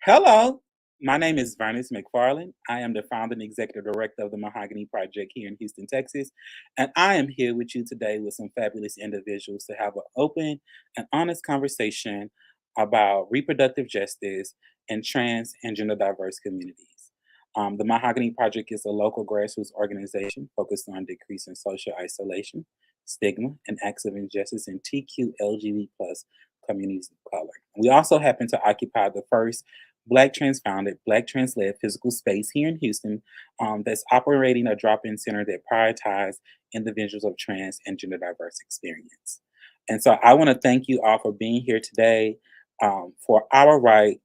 Hello, my name is Vernice McFarland. I am the founder and executive director of the Mahogany Project here in Houston, Texas. And I am here with you today with some fabulous individuals to have an open and honest conversation about reproductive justice in trans and gender diverse communities. The Mahogany Project is a local grassroots organization focused on decreasing social isolation, stigma, and acts of injustice in TQLGB plus communities of color. We also happen to occupy the first Black trans founded, Black trans led physical space here in Houston that's operating a drop in center that prioritizes individuals of trans and gender diverse experience. And so I want to thank you all for being here today for our right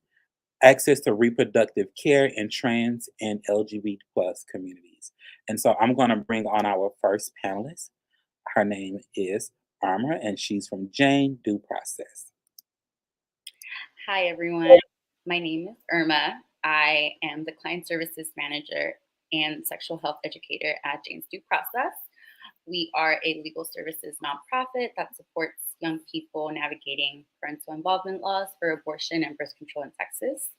access to reproductive care in trans and LGBT plus communities. And so I'm going to bring on our first panelist. Her name is Armor, and she's from Jane Due Process. Hi, everyone. My name is Irma. I am the Client Services Manager and Sexual Health Educator at Jane's Due Process. We are a legal services nonprofit that supports young people navigating parental involvement laws for abortion and birth control in Texas.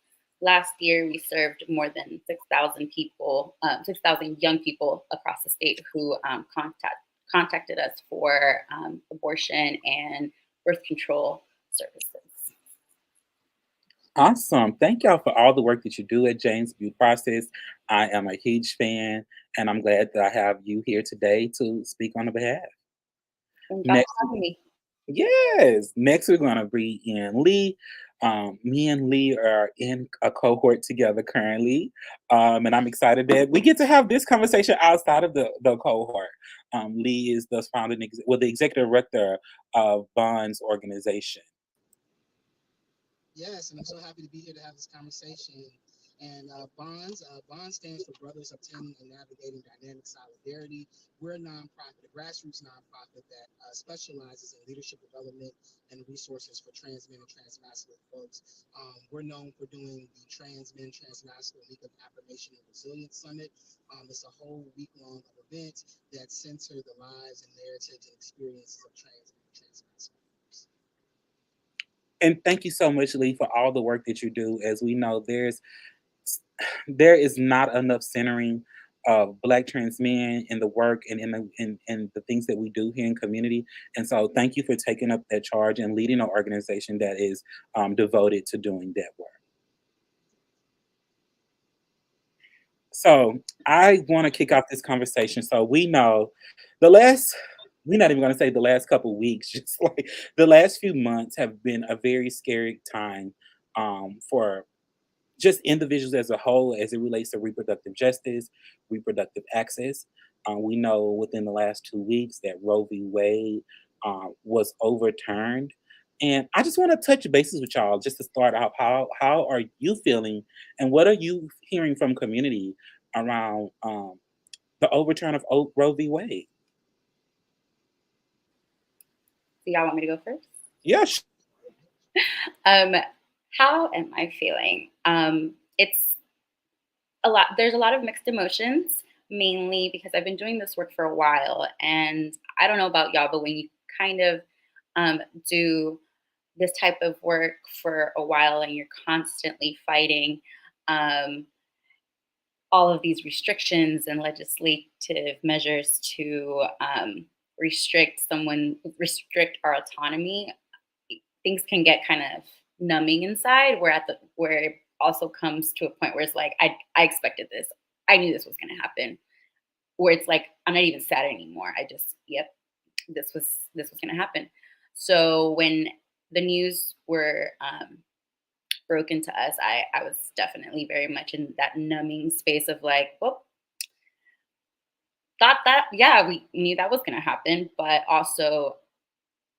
Last year, we served more than 6,000 people, 6,000 young people across the state who contacted us for abortion and birth control services. Awesome. Thank y'all for all the work that you do at James Due Process. I am a huge fan, and I'm glad that I have you here today to speak on the behalf. Thank y'all Next, for having me. yes, next we're going to bring in Lee. Me and Lee are in a cohort together currently, and I'm excited that we get to have this conversation outside of the cohort. Lee is the the executive director of Bonds organization. Yes, and I'm so happy to be here to have this conversation. And Bonds stands for Brothers Obtaining and Navigating Dynamic Solidarity. We're a nonprofit, a grassroots nonprofit that specializes in leadership development and resources for trans men and trans masculine folks. We're known for doing the Trans Men, Trans Masculine Week of Affirmation and Resilience Summit. It's a whole week long of events that center the lives and narratives and experiences of trans men and trans masculine folks. And thank you so much, Lee, for all the work that you do. As we know, there is not enough centering of Black trans men in the work and in the things that we do here in community. And so, thank you for taking up that charge and leading an organization that is devoted to doing that work. So, I want to kick off this conversation. So, we know the last. We're not even going to say the last couple weeks, just like the last few months have been a very scary time for just individuals as a whole as it relates to reproductive justice, reproductive access. We know within the last 2 weeks that Roe v. Wade was overturned. And I just want to touch bases with y'all just to start out. How are you feeling, and what are you hearing from community around the overturn of Roe v. Wade? Do y'all want me to go first? Yes. Um, how am I feeling? It's a lot. There's a lot of mixed emotions, mainly because I've been doing this work for a while, and I don't know about y'all, but when you kind of do this type of work for a while and you're constantly fighting um, all of these restrictions and legislative measures to restrict our autonomy, things can get kind of numbing inside. Where it also comes to a point where it's like I expected this, I knew this was going to happen. Where it's like I'm not even sad anymore. I just this was going to happen. So when the news were broken to us, I was definitely very much in that numbing space of like, well, thought that, yeah, we knew that was going to happen, but also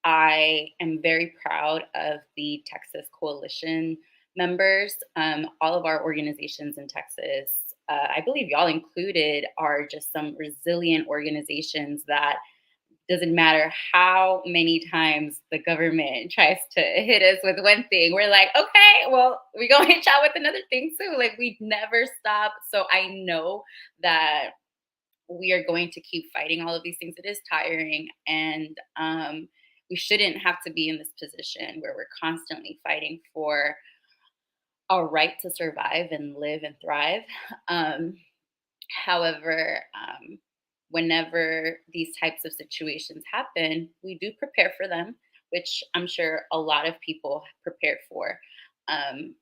I am very proud of the Texas Coalition members. All of our organizations in Texas, I believe y'all included, are just some resilient organizations that doesn't matter how many times the government tries to hit us with one thing, we're like, okay, well, we're going to hit y'all with another thing too. Like we never stop. So I know that we are going to keep fighting all of these things. It is tiring, and we shouldn't have to be in this position where we're constantly fighting for our right to survive and live and thrive. Um, However, whenever these types of situations happen, we do prepare for them, which I'm sure a lot of people have prepared for. Um,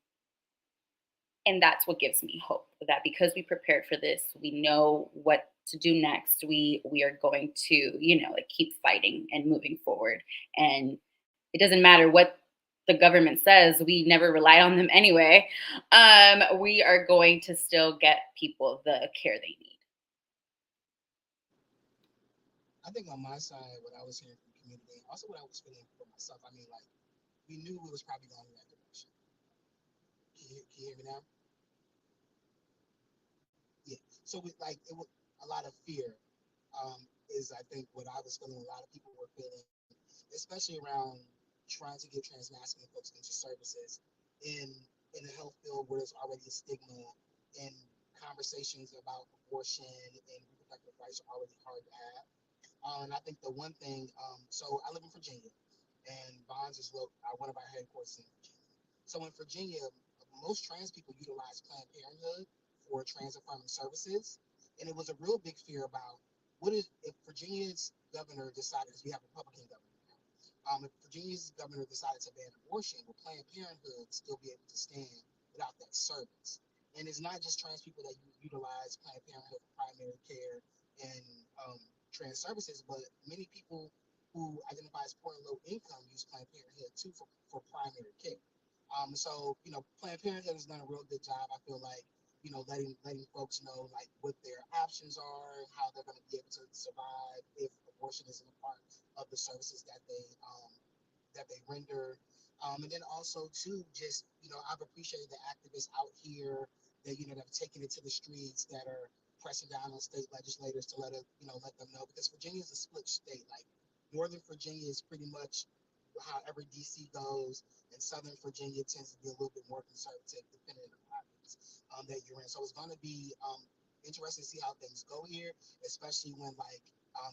and that's what gives me hope that because we prepared for this, we know what to do next. We are going to, like keep fighting and moving forward. And it doesn't matter what the government says, we never rely on them anyway. We are going to still get people the care they need. I think on my side, what I was hearing from the community, also what I was feeling for myself, I mean, like, we knew we was probably going in that direction. Can you hear me now? Yeah. So we like it was a lot of fear. Is I think what I was feeling, a lot of people were feeling, especially around trying to get trans masculine folks into services in in a health field where there's already a stigma and conversations about abortion and reproductive rights are already hard to have. And I think the one thing, so I live in Virginia, and Bonds is one of our headquarters in Virginia. So in Virginia, most trans people utilize Planned Parenthood for trans affirming services, and it was a real big fear about what is if Virginia's governor decided, because we have a Republican governor now, if Virginia's governor decided to ban abortion, will Planned Parenthood still be able to stand without that service? And it's not just trans people that utilize Planned Parenthood for primary care and trans services, but many people who identify as poor and low income use Planned Parenthood too for primary care. So Planned Parenthood has done a real good job. I feel like letting folks know like what their options are, how they're going to be able to survive if abortion isn't a part of the services that they render. And then also too, just I've appreciated the activists out here that have taken it to the streets, that are pressing down on state legislators to let them know, because Virginia is a split state. Like Northern Virginia is pretty much however DC goes, and Southern Virginia tends to be a little bit more conservative depending on the province that you're in. So it's going to be interesting to see how things go here, especially when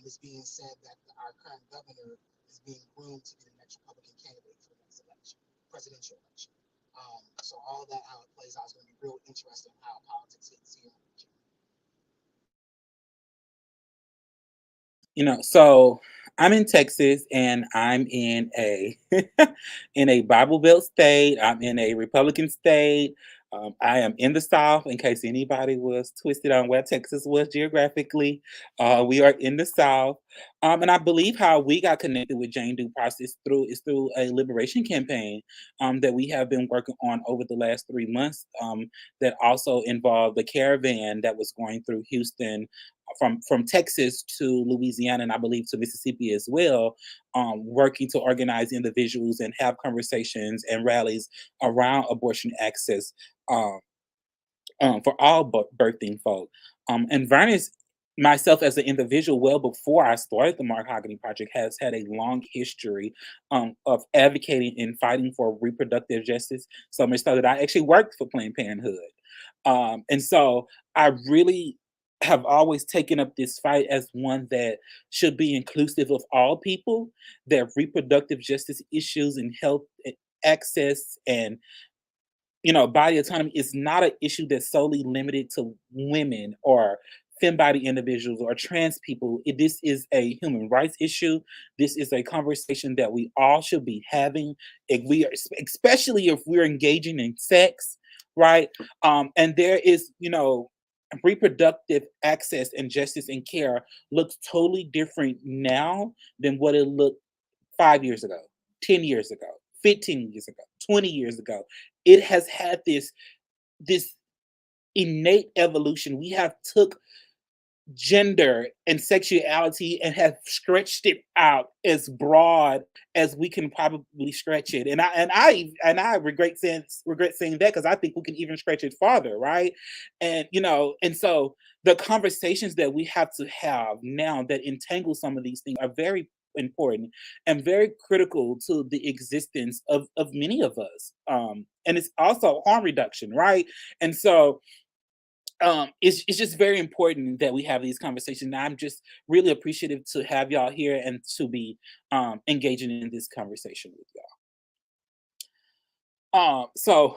it's being said that our current governor is being groomed to be the next Republican candidate for the next election, presidential election. So all that, how it plays out, is going to be real interesting how politics hits here in Virginia. So I'm in Texas and I'm in a in a Bible Belt state. I'm in a Republican state. I am in the South, in case anybody was twisted on where Texas was geographically. We are in the South. And I believe how we got connected with Jane Due Process through a liberation campaign that we have been working on over the last 3 months. That also involved the caravan that was going through Houston from Texas to Louisiana, and I believe to Mississippi as well, working to organize individuals and have conversations and rallies around abortion access um, for all birthing folk. And Vernon, myself as an individual, well before I started the Mahogany Project, has had a long history of advocating and fighting for reproductive justice. So much so that I actually worked for Planned Parenthood. And so I really have always taken up this fight as one that should be inclusive of all people, that reproductive justice issues and health access and body autonomy is not an issue that's solely limited to women or femme-body individuals or trans people. This is a human rights issue. This is a conversation that we all should be having. If we are, especially if we're engaging in sex, right? And there is, reproductive access and justice and care looks totally different now than what it looked 5 years ago, 10 years ago, 15 years ago, 20 years ago. It has had this innate evolution. We have took gender and sexuality and have stretched it out as broad as we can probably stretch it. And I regret saying that, because I think we can even stretch it farther, right? And so the conversations that we have to have now that entangle some of these things are very important and very critical to the existence of many of us. And it's also harm reduction, right? And so it's just very important that we have these conversations. And I'm just really appreciative to have y'all here and to be engaging in this conversation with y'all. So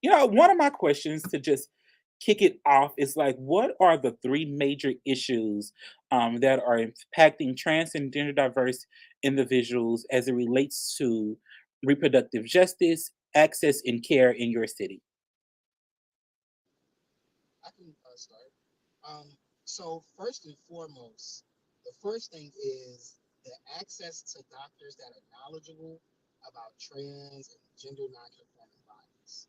One of my questions to just kick it off is like, what are the three major issues that are impacting trans and gender diverse individuals as it relates to reproductive justice, access, and care in your city? I can start. So first and foremost, the first thing is the access to doctors that are knowledgeable about trans and gender nonconforming bodies.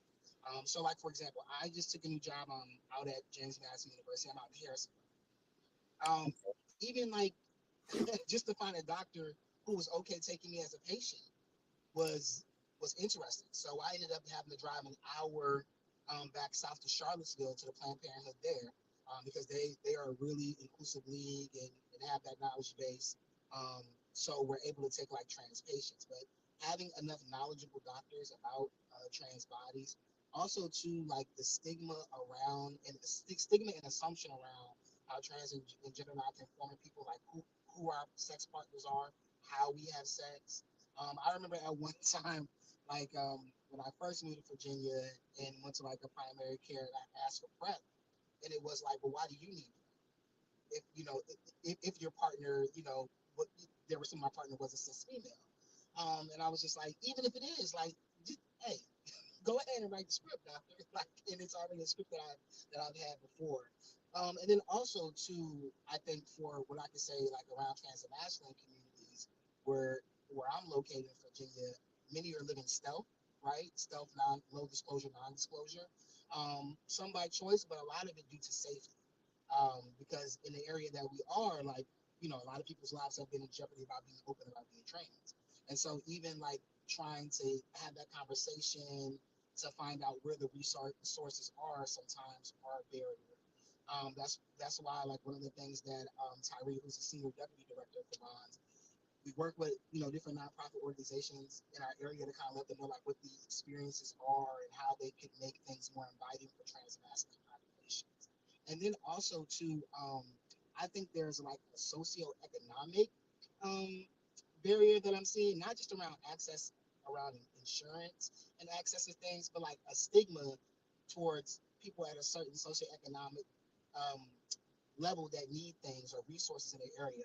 So like for example, I just took a new job out at James Madison University. I'm out in Harrison. Um, Even like just to find a doctor who was okay taking me as a patient was was interesting. So I ended up having to drive an hour back south to Charlottesville to the Planned Parenthood there because they are a really inclusive league and have that knowledge base. Um, so we're able to take like trans patients, but having enough knowledgeable doctors about trans bodies, also to like the stigma around and the stigma and assumption around how trans and gender non-conforming people like who our sex partners are, how we have sex, I remember at one time, like when I first moved to Virginia and went to like a primary care, and I asked for prep, and it was like, well, why do you need it? If if your partner, what there was some my partner was a cis female, and I was just like, even if it is, like, just, hey, go ahead and write the script, doctor. Like, and it's already a script that I've had before. And then also too, I think for what I could say, like around trans and masculine communities, where I'm located in Virginia, many are living stealth, right? Stealth, low disclosure, non-disclosure. Some by choice, but a lot of it due to safety. Because in the area that we are, like, a lot of people's lives have been in jeopardy about being open about being trans. And so even like trying to have that conversation to find out where the resources are sometimes are a barrier. That's why like one of the things that Tyree, who's the senior deputy director for Bonds, we work with different nonprofit organizations in our area to kind of let them know like what the experiences are and how they could make things more inviting for trans and masculine populations. And then also too, I think there's like a socioeconomic um, barrier that I'm seeing, not just around access around insurance and access to things, but like a stigma towards people at a certain socioeconomic um, level that need things or resources in their area.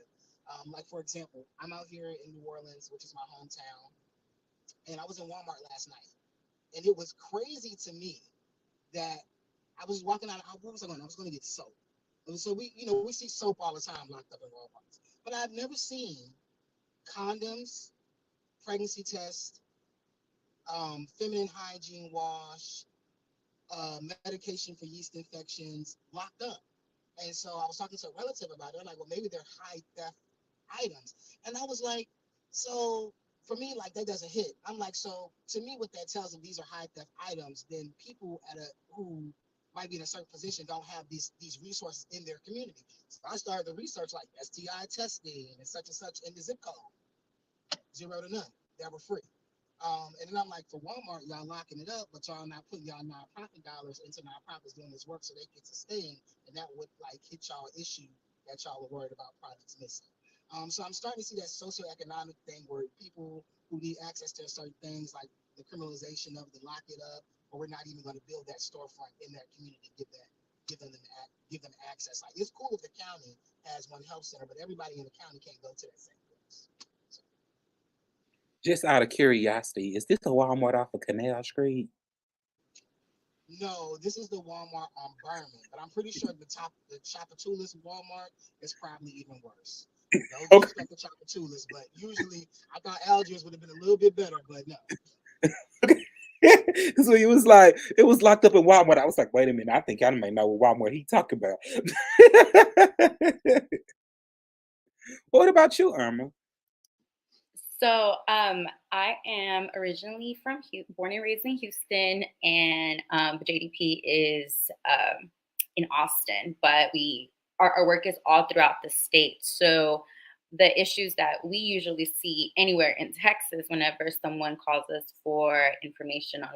Like for example, I'm out here in New Orleans, which is my hometown, and I was in Walmart last night, and it was crazy to me that I was walking out. What was I going? I was going to get soap. And so we see soap all the time locked up in Walmart, but I've never seen condoms, pregnancy tests, feminine hygiene wash, medication for yeast infections locked up. And so I was talking to a relative about it. I'm like, well, maybe they're high theft items. And I was like, so for me, like that doesn't hit. I'm like, so to me, what that tells them these are high theft items, then people who might be in a certain position don't have these resources in their community. So I started the research like STI testing and such in the zip code, 0 to none that were free. And then I'm like, for Walmart, y'all locking it up, but y'all not putting y'all nonprofit dollars into nonprofits doing this work so they get sustain, and that would like hit y'all issue that y'all are worried about products missing. So I'm starting to see that socioeconomic thing where people who need access to certain things like the criminalization of the lock it up, or we're not even going to build that storefront in that community, give them access. Like it's cool if the county has one health center, but everybody in the county can't go to that same place. So, Just out of curiosity, is this a Walmart off of Canal Street? no, this is the Walmart on Berman, but I'm pretty sure the Chapatulas Walmart is probably even worse. No Okay. disrespect to Chapatulas, but usually I thought Algiers would have been a little bit better, but no. So it was locked up in Walmart. I was like, wait a minute, I think I may know what Walmart he talking about. What about you, Irma? So, I am originally from born and raised in Houston, and JDP is in Austin. But our work is all throughout the state. So, the issues that we usually see anywhere in Texas, whenever someone calls us for information on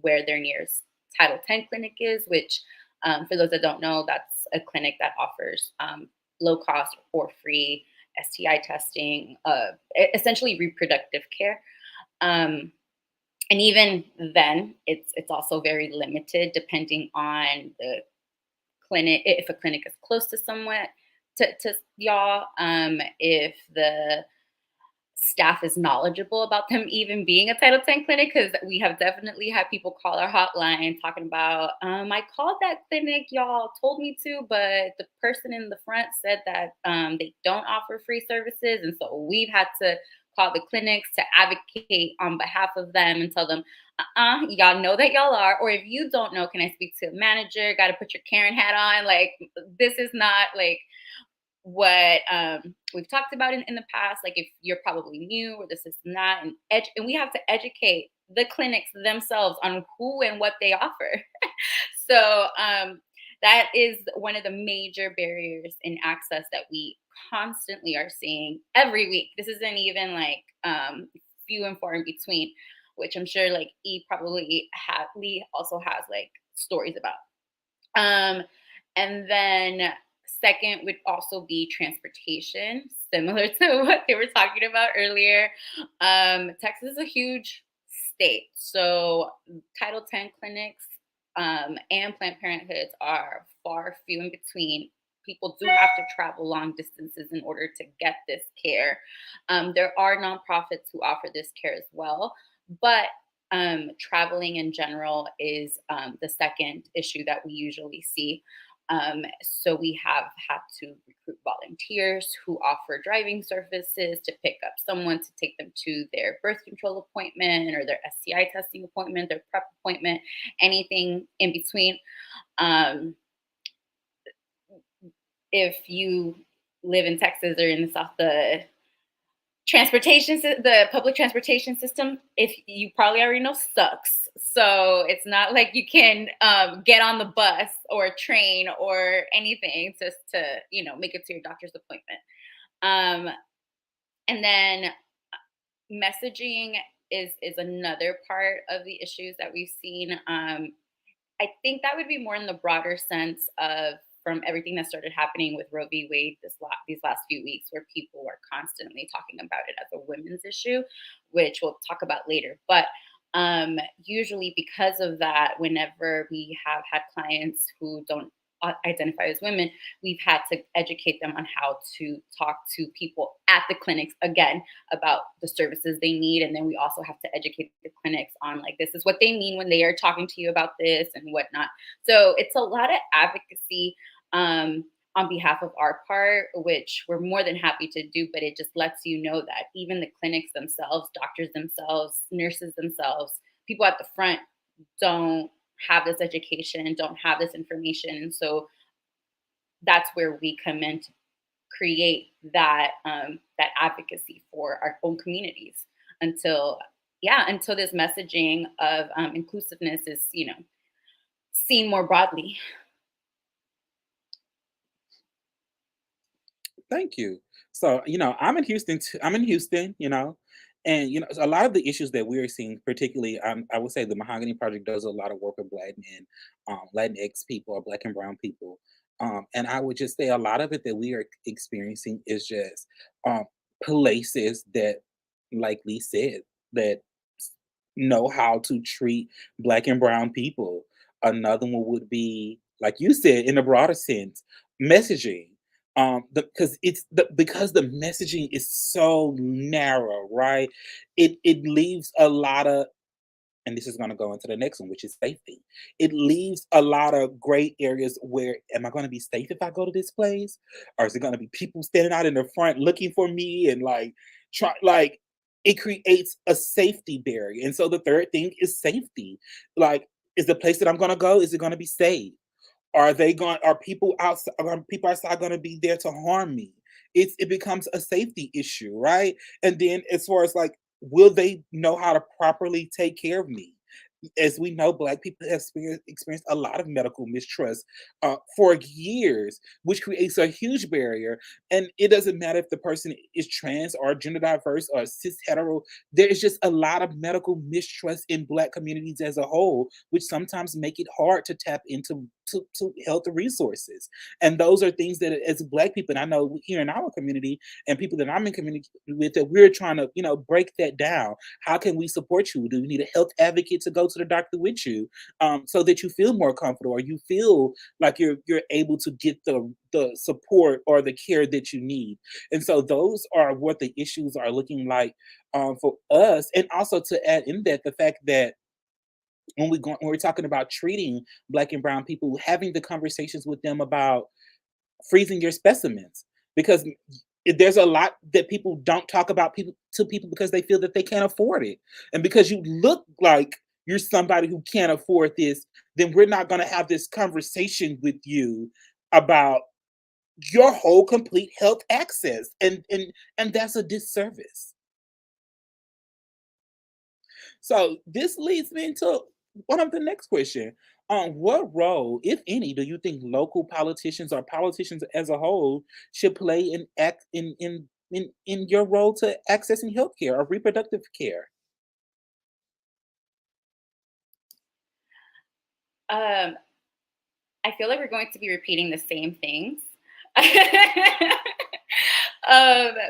where their nearest Title 10 clinic is, which for those that don't know, that's a clinic that offers low cost or free STI testing, essentially reproductive care. Um, And even then, it's also very limited depending on the clinic. If a clinic is close to somewhat to y'all, if the staff is knowledgeable about them even being a Title 10 clinic, because we have definitely had people call our hotline talking about, I called that clinic, y'all told me to, but the person in the front said that they don't offer free services. And so we've had to call the clinics to advocate on behalf of them and tell them, y'all know that y'all are, or if you don't know, can I speak to a manager? Got to put your Karen hat on. Like, this is not like what we've talked about in the past. Like, if you're probably new or this is not, and we have to educate the clinics themselves on who and what they offer. So that is one of the major barriers in access that we constantly are seeing every week. This isn't even like few and far in between, which I'm sure like Lee also has like stories about. And then second would also be transportation, similar to what they were talking about earlier. Texas is a huge state, so Title 10 clinics and Planned Parenthoods are far few in between. People do have to travel long distances in order to get this care. There are nonprofits who offer this care as well, but traveling in general is the second issue that we usually see. So we have had to recruit volunteers who offer driving services to pick up someone to take them to their birth control appointment or their STI testing appointment, their PrEP appointment, anything in between. If you live in Texas or in the South, the public transportation system, if you probably already know, sucks. So it's not like you can get on the bus or a train or anything just to make it to your doctor's appointment. And then messaging is another part of the issues that we've seen. I think that would be more in the broader sense of from everything that started happening with Roe v. Wade these last few weeks, where people were constantly talking about it as a women's issue, which we'll talk about later. But usually, because of that, whenever we have had clients who don't identify as women, we've had to educate them on how to talk to people at the clinics again about the services they need. And then we also have to educate the clinics on like, this is what they mean when they are talking to you about this and whatnot. So it's a lot of advocacy on behalf of our part, which we're more than happy to do, but it just lets you know that even the clinics themselves, doctors themselves, nurses themselves, people at the front don't have this education, don't have this information. And so that's where we come in to create that that advocacy for our own communities until this messaging of inclusiveness is seen more broadly. Thank you. So, I'm in Houston. I'm in Houston. And a lot of the issues that we're seeing, particularly, I would say the Mahogany Project does a lot of work with Black men, Latinx people, or Black and Brown people. And I would just say a lot of it that we are experiencing is just um, places that, like Lee said, that know how to treat Black and Brown people. Another one would be, like you said, in a broader sense, messaging. Because the messaging is so narrow, right? It leaves a lot of, and this is going to go into the next one, which is safety. It leaves a lot of gray areas where, am I going to be safe if I go to this place, or is it going to be people standing out in the front looking for me and like try like it creates a safety barrier. And so the third thing is safety. Like, is the place that I'm going to go, is it going to be safe? Are people outside going to be there to harm me? It becomes a safety issue, right? And then as far as like, will they know how to properly take care of me? As we know, Black people have experienced a lot of medical mistrust for years, which creates a huge barrier. And it doesn't matter if the person is trans or gender diverse or cis hetero. There is just a lot of medical mistrust in Black communities as a whole, which sometimes make it hard to tap into to health resources. And those are things that as Black people, and I know here in our community and people that I'm in community with, that we're trying to, break that down. How can we support you? Do you need a health advocate to go to the doctor with you, so that you feel more comfortable, or you feel like you're able to get the support or the care that you need? And so those are what the issues are looking like, for us. And also to add in that the fact that when we're talking about treating Black and brown people, having the conversations with them about freezing your specimens, because there's a lot that people don't talk about people to people because they feel that they can't afford it, and because you look like you're somebody who can't afford this, then we're not going to have this conversation with you about your whole complete health access, and that's a disservice. So this leads me into one of the next question. What role, if any, do you think local politicians or politicians as a whole should play in act in your role to accessing healthcare or reproductive care? Um, I feel like we're going to be repeating the same things.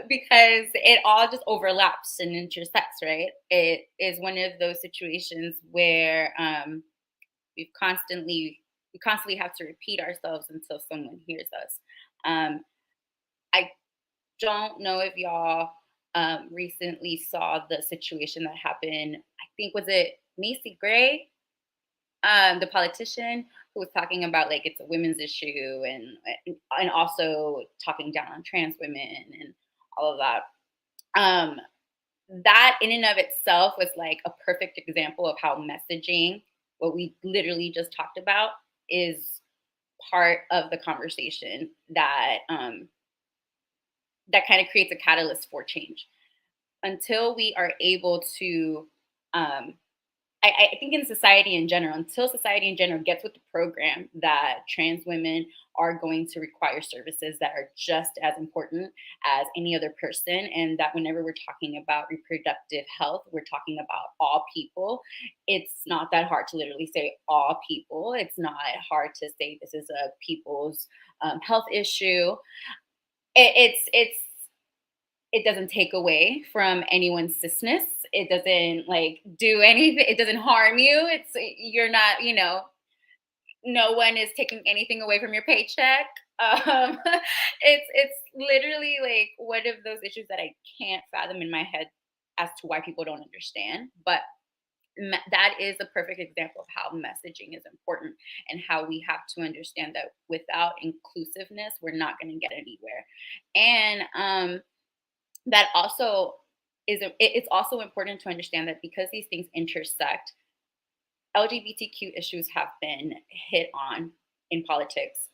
Because it all just overlaps and intersects, right? It is one of those situations where we've constantly we constantly have to repeat ourselves until someone hears us. Um, I don't know if y'all recently saw the situation that happened. I think was it Macy Gray, the politician who was talking about like it's a women's issue and also talking down on trans women and all of that. Um, that in and of itself was like a perfect example of how messaging, what we literally just talked about, is part of the conversation that kind of creates a catalyst for change. Until we are able to um, I think in society in general, until society in general gets with the program that trans women are going to require services that are just as important as any other person, and that whenever we're talking about reproductive health, we're talking about all people. It's not that hard to literally say all people. It's not hard to say this is a people's health issue. It's it doesn't take away from anyone's cisness. It doesn't like do anything. It doesn't harm you. You're not, no one is taking anything away from your paycheck. Um, it's literally like one of those issues that I can't fathom in my head as to why people don't understand. But that is a perfect example of how messaging is important and how we have to understand that without inclusiveness, we're not going to get anywhere. And that also it's also important to understand that because these things intersect, LGBTQ issues have been hit on in politics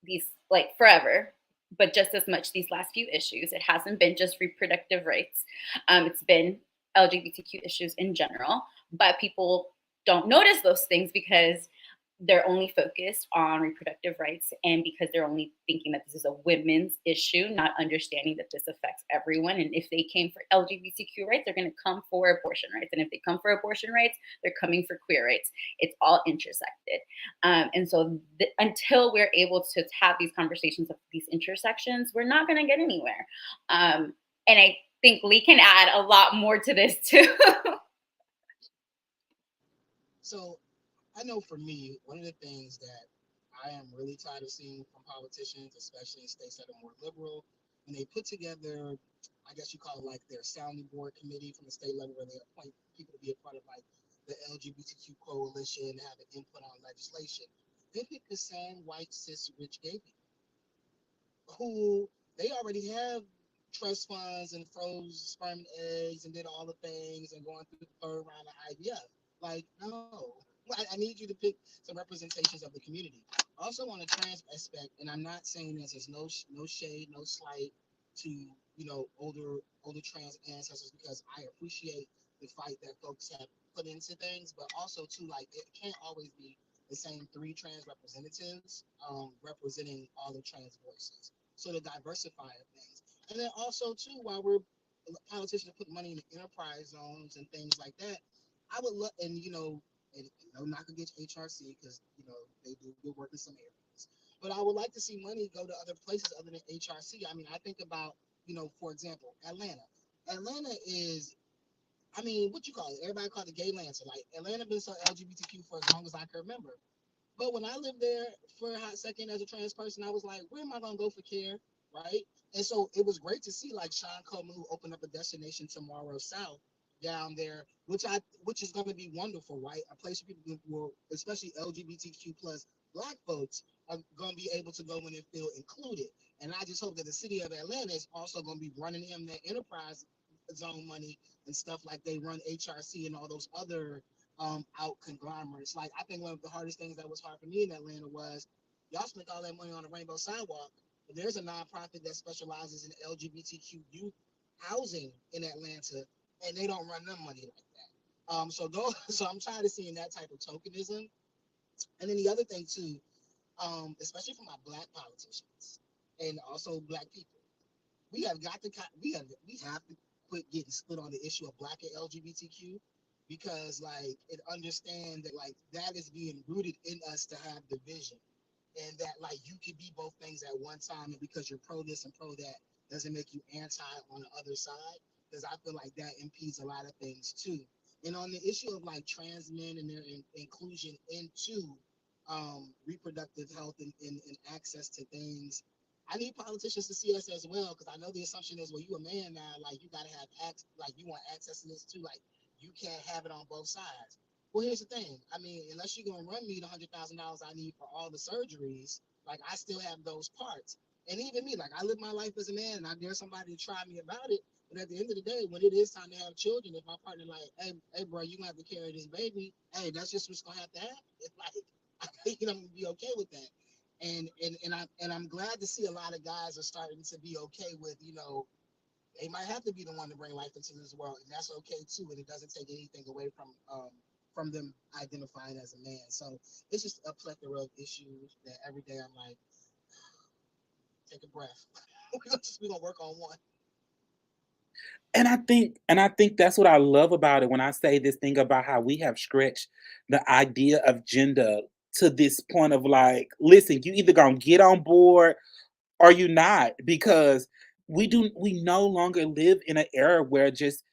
these like forever, but just as much these last few issues. It hasn't been just reproductive rights. It's been LGBTQ issues in general, but people don't notice those things because they're only focused on reproductive rights and because they're only thinking that this is a women's issue, not understanding that this affects everyone. And if they came for LGBTQ rights, they're going to come for abortion rights. And if they come for abortion rights, they're coming for queer rights. It's all intersected. And so until we're able to have these conversations of these intersections, we're not going to get anywhere. And I think Lee can add a lot more to this too. So I know for me, one of the things that I am really tired of seeing from politicians, especially in states that are more liberal, when they put together, I guess you call it like their sounding board committee from the state level where they appoint people to be a part of like the LGBTQ coalition, have an input on legislation. They pick the same white cis rich gay people who they already have trust funds and froze sperm and eggs and did all the things and going through the third round of IVF. Like, no, I need you to pick some representations of the community. Also, on the trans aspect, and I'm not saying this as no shade, no slight to older trans ancestors because I appreciate the fight that folks have put into things, but also too like it can't always be the same three trans representatives representing all the trans voices. So to diversify things, and then also too, while we're politicians put money in the enterprise zones and things like that, I would look and and no knock against HRC because they do good work in some areas. But I would like to see money go to other places other than HRC. I mean, I think about for example, Atlanta. Atlanta is, I mean, what you call it? Everybody call it the gay lancer. Like Atlanta been so LGBTQ for as long as I can remember. But when I lived there for a hot second as a trans person, I was like, where am I gonna go for care, right? And so it was great to see like Sean Coleman, who opened up a destination tomorrow south down there, which is going to be wonderful, right? A place where people will, especially LGBTQ plus Black folks, are going to be able to go in and feel included. And I just hope that the city of Atlanta is also going to be running in that enterprise zone money and stuff like they run HRC and all those other out conglomerates. Like I think one of the hardest things that was hard for me in Atlanta was y'all spent all that money on a rainbow sidewalk, but there's a nonprofit that specializes in LGBTQ youth housing in Atlanta, and they don't run them money like that. So I'm tired of seeing that type of tokenism. And then the other thing too, especially for my Black politicians and also Black people, we have got to we have to quit getting split on the issue of Black and LGBTQ because like it understand that like that is being rooted in us to have division and that like you could be both things at one time and because you're pro this and pro that doesn't make you anti on the other side because I feel like that impedes a lot of things too. And on the issue of like trans men and their inclusion into reproductive health and access to things, I need politicians to see us as well because I know the assumption is, well, you a man now, like you gotta have access, like you want access to this too, like you can't have it on both sides. Well, here's the thing. I mean, unless you're gonna run me the $100,000 I need for all the surgeries, like I still have those parts. And even me, like I live my life as a man, and I dare somebody to try me about it. But at the end of the day, when it is time to have children, if my partner like, hey, bro, you gonna have to carry this baby. Hey, that's just what's gonna have to happen. It's like, I think I'm gonna be okay with that. And I'm glad to see a lot of guys are starting to be okay with they might have to be the one to bring life into this world, and that's okay too. And it doesn't take anything away from them identifying as a man. So it's just a plethora of issues that every day I'm like, take a breath. we're gonna work on one. And I think that's what I love about it when I say this thing about how we have stretched the idea of gender to this point of like, listen, you either gonna get on board or you not, because we no longer live in an era where just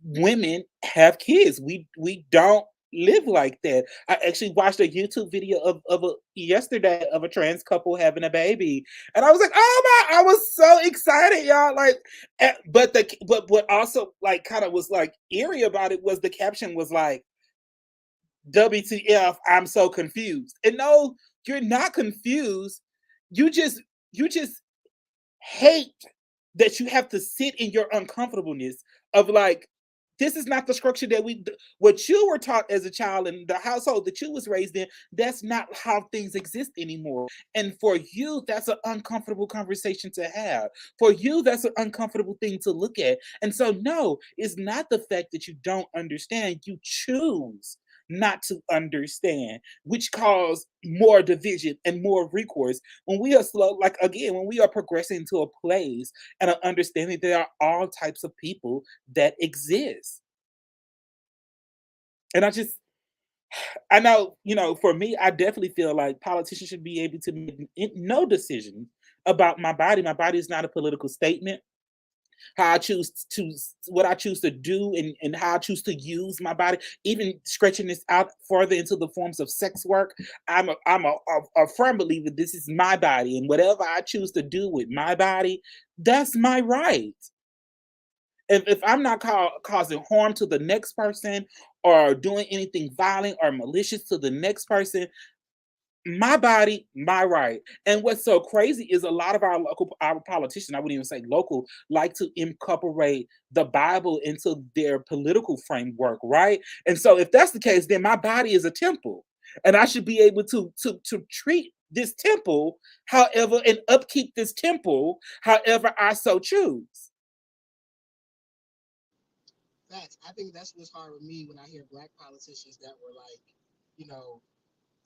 women have kids. We don't live like that. I actually watched a YouTube video of a yesterday of a trans couple having a baby, and I was like, oh my! I was so excited, y'all. Like, but what also like kind of was like eerie about it was the caption was like, "WTF? I'm so confused." And no, you're not confused. You just hate that you have to sit in your uncomfortableness of like, this is not the structure that what you were taught as a child in the household that you was raised in. That's not how things exist anymore. And for you, that's an uncomfortable conversation to have. For you, that's an uncomfortable thing to look at. And so no, it's not the fact that you don't understand. You choose not to understand, which cause more division and more recourse. When we are slow, like again, when we are progressing to a place and an understanding there are all types of people that exist. And I know, for me, I definitely feel like politicians should be able to make no decision about my body. My body is not a political statement. How I choose to what I choose to do and how I choose to use my body, even stretching this out further into the forms of sex work. I'm a firm believer this is my body, and whatever I choose to do with my body, that's my right. If I'm not causing harm to the next person or doing anything violent or malicious to the next person, my body, my right. And what's so crazy is a lot of our politicians, I wouldn't even say local, like to incorporate the Bible into their political framework, right? And so if that's the case, then my body is a temple. And I should be able to treat this temple however and upkeep this temple however I so choose. Facts. I think that's what's hard with me when I hear Black politicians that were like, you know,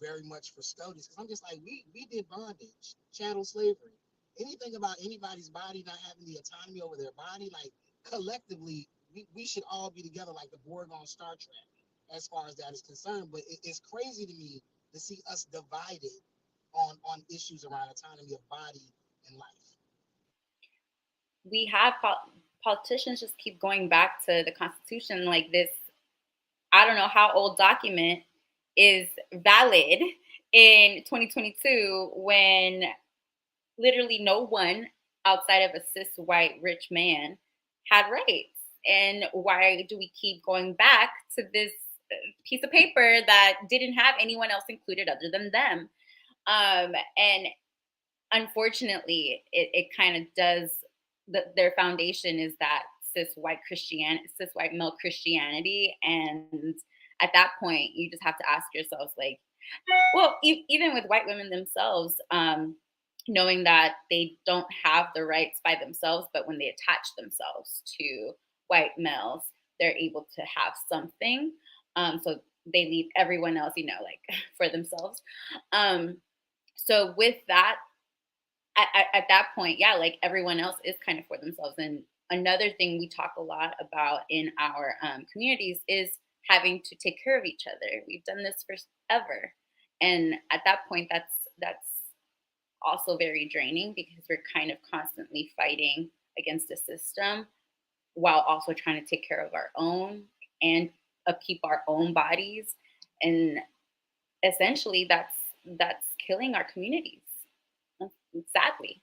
very much for SCOTUS because I'm just like we did bondage, chattel slavery, anything about anybody's body not having the autonomy over their body. Like collectively, we should all be together like the Borg on Star Trek. as far as that is concerned. But it's crazy to me to see us divided on issues around autonomy of body and life. We have politicians just keep going back to the Constitution, like this. I don't know how old document is valid in 2022 when literally no one outside of a cis white rich man had rights. And why do we keep going back to this piece of paper that didn't have anyone else included other than them? And unfortunately, it kind of does. Their foundation is that cis white male Christianity, and at that point, you just have to ask yourselves, like, well, even with white women themselves, knowing that they don't have the rights by themselves, but when they attach themselves to white males, they're able to have something. So they leave everyone else, like for themselves. So with that, at that point, yeah, like everyone else is kind of for themselves. And another thing we talk a lot about in our communities is having to take care of each other. We've done this forever, and at that point, that's also very draining because we're kind of constantly fighting against the system while also trying to take care of our own and upkeep our own bodies. And essentially, that's killing our communities, sadly.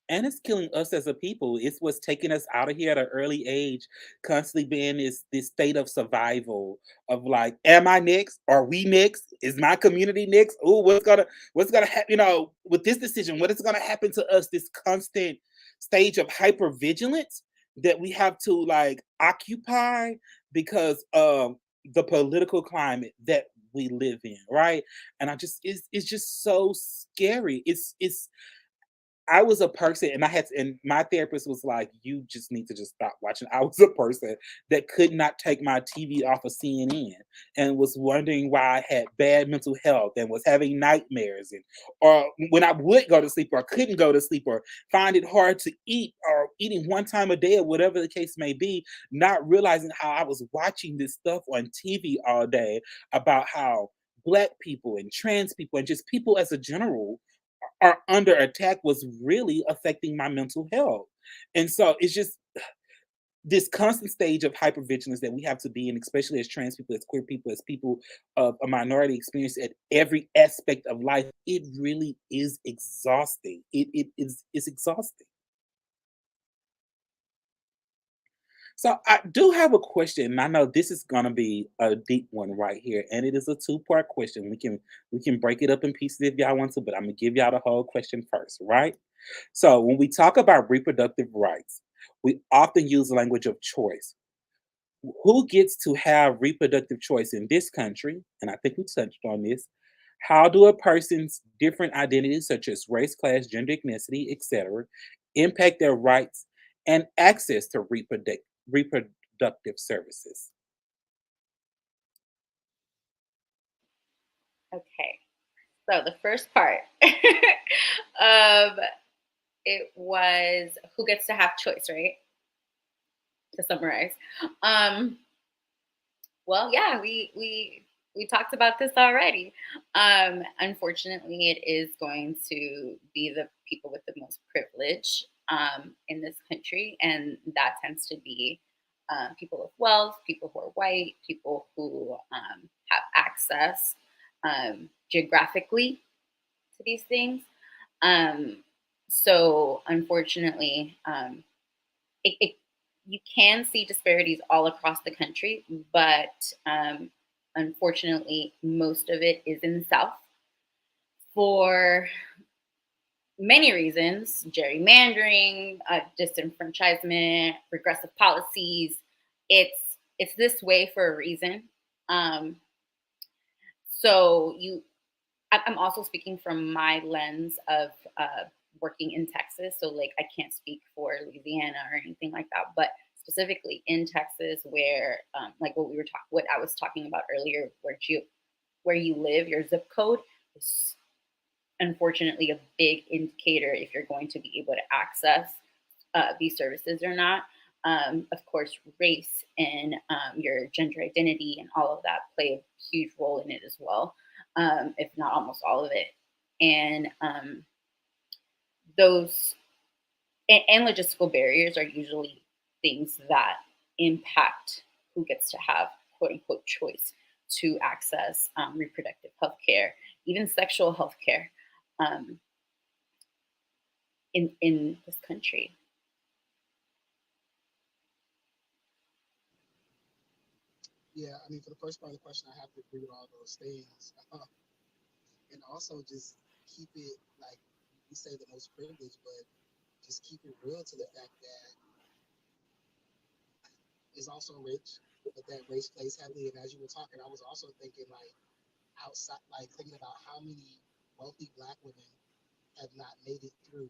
And it's killing us as a people. It's what's taking us out of here at an early age, constantly being this state of survival of like, am I next? Are we next? Is my community next? Oh, what's gonna happen? With this decision, what is gonna happen to us? This constant stage of hypervigilance that we have to like occupy because of the political climate that we live in, right? And it's just so scary. It's I was a person, and and my therapist was like, "You just need to just stop watching." I was a person that could not take my TV off of CNN, and was wondering why I had bad mental health and was having nightmares, and or when I would go to sleep or couldn't go to sleep or find it hard to eat or eating one time a day or whatever the case may be, not realizing how I was watching this stuff on TV all day about how black people and trans people and just people as a general are under attack was really affecting my mental health. And so it's just this constant stage of hypervigilance that we have to be in, especially as trans people, as queer people, as people of a minority experience at every aspect of life. It really is exhausting. It's exhausting. So I do have a question, and I know this is gonna be a deep one right here, and it is a two-part question. We can break it up in pieces if y'all want to, but I'm gonna give y'all the whole question first, right? So when we talk about reproductive rights, we often use the language of choice. Who gets to have reproductive choice in this country? And I think we touched on this. How do a person's different identities, such as race, class, gender, ethnicity, etc., impact their rights and access to reproductive services? Okay. So the first part, it was who gets to have choice, right? To summarize. Um, well, yeah, we talked about this already. Unfortunately, it is going to be the people with the most privilege in this country, and that tends to be people of wealth, people who are white, people who have access geographically to these things. Um, so, unfortunately, it you can see disparities all across the country, but unfortunately, most of it is in the South for many reasons: gerrymandering, disenfranchisement, regressive policies. It's this way for a reason. Um, so I'm also speaking from my lens of working in Texas. So, like, I can't speak for Louisiana or anything like that, but specifically in Texas, where, like, what I was talking about earlier, where you live, your zip code is unfortunately a big indicator if you're going to be able to access these services or not. Of course, race and your gender identity and all of that play a huge role in it as well, if not almost all of it. And those and logistical barriers are usually things that impact who gets to have quote unquote choice to access reproductive health care, even sexual health care um, in this country. Yeah, I mean, for the first part of the question, I have to agree with all those things. And also just keep it like we say the most privileged, but just keep it real to the fact that is also rich, but that race plays heavily. And as you were talking, I was also thinking like outside, like thinking about how many wealthy black women have not made it through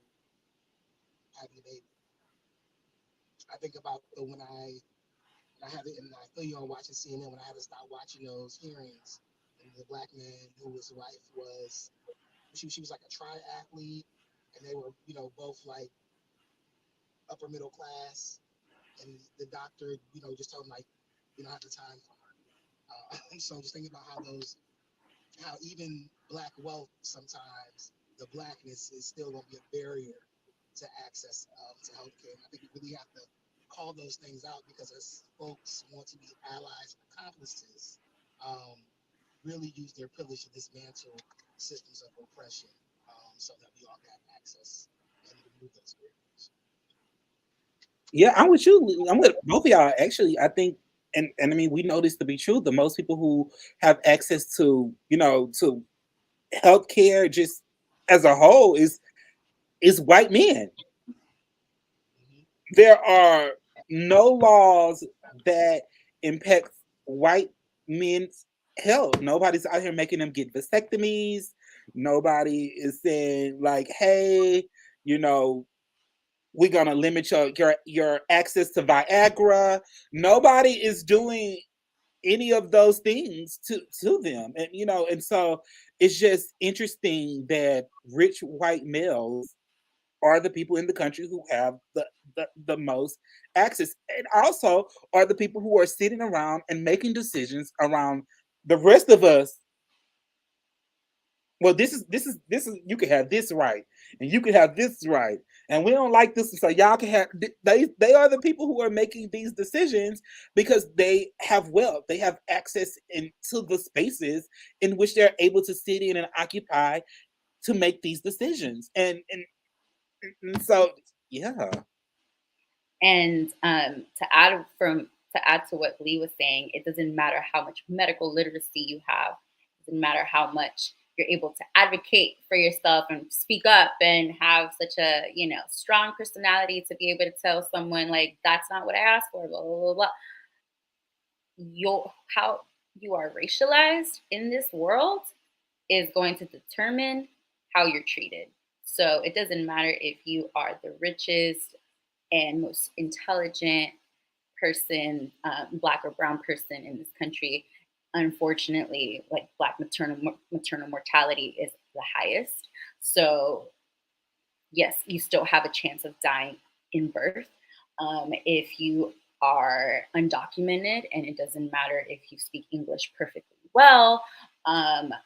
having a baby. I think about the when I had it, and I feel you on watching CNN when I had to stop watching those hearings, and the black man who his wife was, she was like a triathlete, and they were both like upper middle class, and the doctor just told him like we don't have the time for her. So just thinking about how even black wealth sometimes the blackness is still going to be a barrier to access to healthcare. And I think we really have to call those things out because as folks want to be allies and accomplices, um, really use their privilege to dismantle systems of oppression so that we all have access and remove those barriers. Yeah, I'm with you. I'm with both of y'all. Actually, I think, and I mean, we know this to be true. The most people who have access to, to healthcare just as a whole is white men. Mm-hmm. There are no laws that impact white men's health. Nobody's out here making them get vasectomies. Nobody is saying like, hey, you know, we're gonna limit your access to Viagra. Nobody is doing any of those things to them, and so it's just interesting that rich white males are the people in the country who have the most access, and also are the people who are sitting around and making decisions around the rest of us. Well, this is you can have this right, and you can have this right, and we don't like this, so y'all can have. They are the people who are making these decisions because they have wealth, they have access into the spaces in which they're able to sit in and occupy to make these decisions, and so yeah. And to add to what Lee was saying, it doesn't matter how much medical literacy you have. It doesn't matter how much you're able to advocate for yourself and speak up and have such a strong personality to be able to tell someone like that's not what I asked for. Blah blah blah blah. How you are racialized in this world is going to determine how you're treated. So it doesn't matter if you are the richest and most intelligent person, black or brown person in this country. Unfortunately, like black maternal mortality is the highest. So yes, you still have a chance of dying in birth. If you are undocumented, and it doesn't matter if you speak English perfectly well,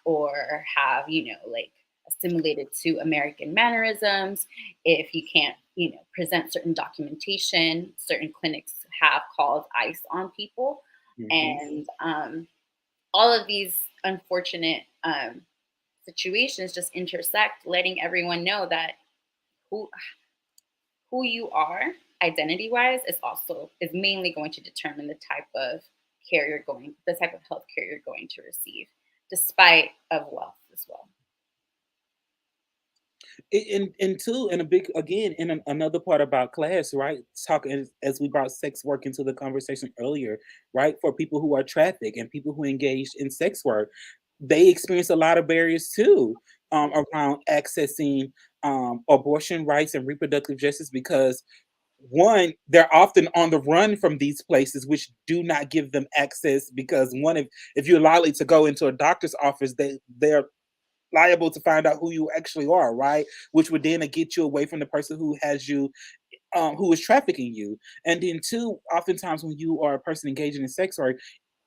or have, like assimilated to American mannerisms, if you can't, present certain documentation, certain clinics have called ICE on people. Mhm. And all of these unfortunate situations just intersect, letting everyone know that who who you are identity wise is mainly going to determine the type of health care you're going to receive, despite of wealth as well. And two, and a big again in another part about class, right? Talking as we brought sex work into the conversation earlier, right? For people who are trafficked and people who engaged in sex work, they experience a lot of barriers too, around accessing abortion rights and reproductive justice because one, they're often on the run from these places, which do not give them access because one, if you're likely to go into a doctor's office, they're liable to find out who you actually are, right? Which would then get you away from the person who has you who is trafficking you. And then two, oftentimes when you are a person engaging in sex work,